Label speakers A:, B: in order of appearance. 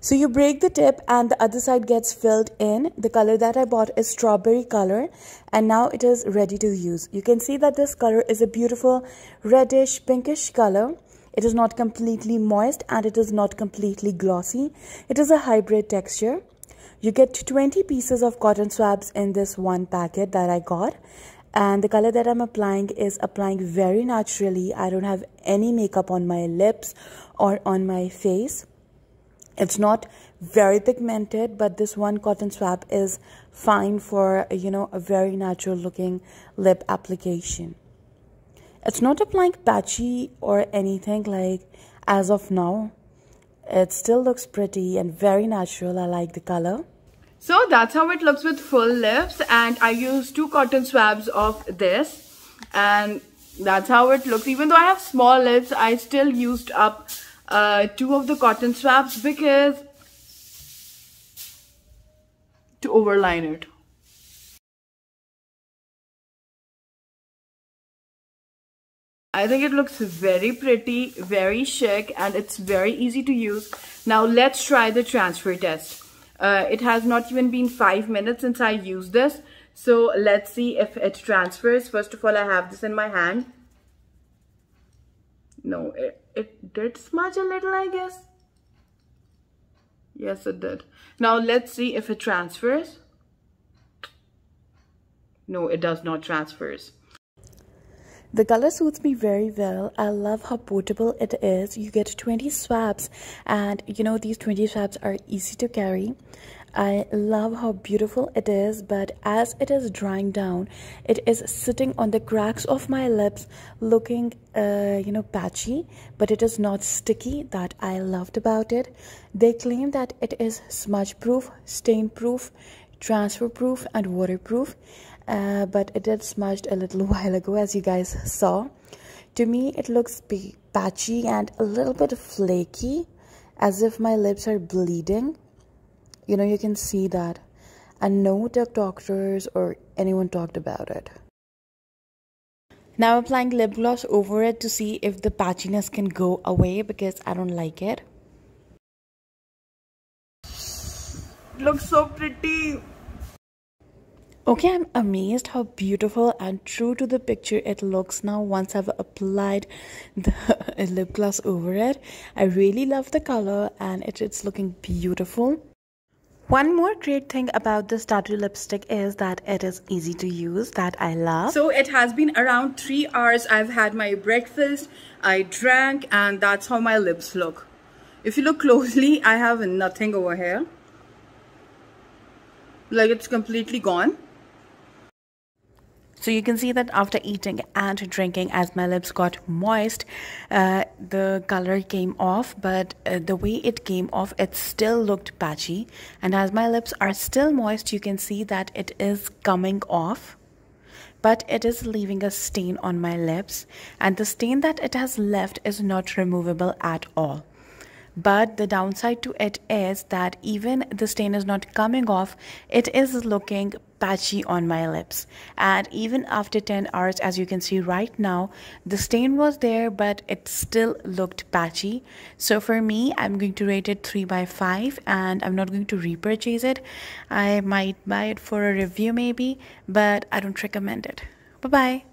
A: So you break the tip and the other side gets filled in. The color that I bought is strawberry color, and now it is ready to use. You can see that this color is a beautiful reddish pinkish color. It is not completely moist and it is not completely glossy. It is a hybrid texture. You get 20 pieces of cotton swabs in this one packet that I got. And the color that I'm applying is applying very naturally. I don't have any makeup on my lips or on my face. It's not very pigmented, but this one cotton swab is fine for, a very natural looking lip application. It's not applying patchy or anything like as of now. It still looks pretty and very natural. I like the color.
B: So that's how it looks with full lips, and I used 2 cotton swabs of this, and that's how it looks. Even though I have small lips, I still used up 2 of the cotton swabs because to overline it. I think it looks very pretty, very chic, and it's very easy to use. Now let's try the transfer test. It has not even been 5 minutes since I used this. So let's see if it transfers. First of all, I have this in my hand. No, it did smudge a little, I guess. Yes, it did. Now let's see if it transfers. No, it does not transfer.
A: The color suits me very well. I love how portable it is. You get 20 swabs and these 20 swabs are easy to carry. I love how beautiful it is, but as it is drying down, it is sitting on the cracks of my lips looking patchy, but it is not sticky. That I loved about it. They claim that it is smudge proof, stain proof, transfer proof and waterproof. But it did smudged a little while ago, as you guys saw. To me, it looks patchy and a little bit flaky, as if my lips are bleeding. You can see that. And no doctors or anyone talked about it. Now I'm applying lip gloss over it to see if the patchiness can go away, because I don't like it.
B: It looks so pretty.
A: Okay, I'm amazed how beautiful and true to the picture it looks now once I've applied the lip gloss over it. I really love the color and it's looking beautiful. One more great thing about this tattoo lipstick is that it is easy to use. That I love.
B: So it has been around 3 hours. I've had my breakfast, I drank, and that's how my lips look. If you look closely, I have nothing over here. Like, it's completely gone.
A: So you can see that after eating and drinking, as my lips got moist, the color came off, but the way it came off, it still looked patchy. And as my lips are still moist, you can see that it is coming off, but it is leaving a stain on my lips. And the stain that it has left is not removable at all. But the downside to it is that even the stain is not coming off, it is looking patchy on my lips. And even after 10 hours, as you can see right now, the stain was there, but it still looked patchy. So for me, I'm going to rate it 3 by 5, and I'm not going to repurchase it. I might buy it for a review maybe, but I don't recommend it. Bye-bye.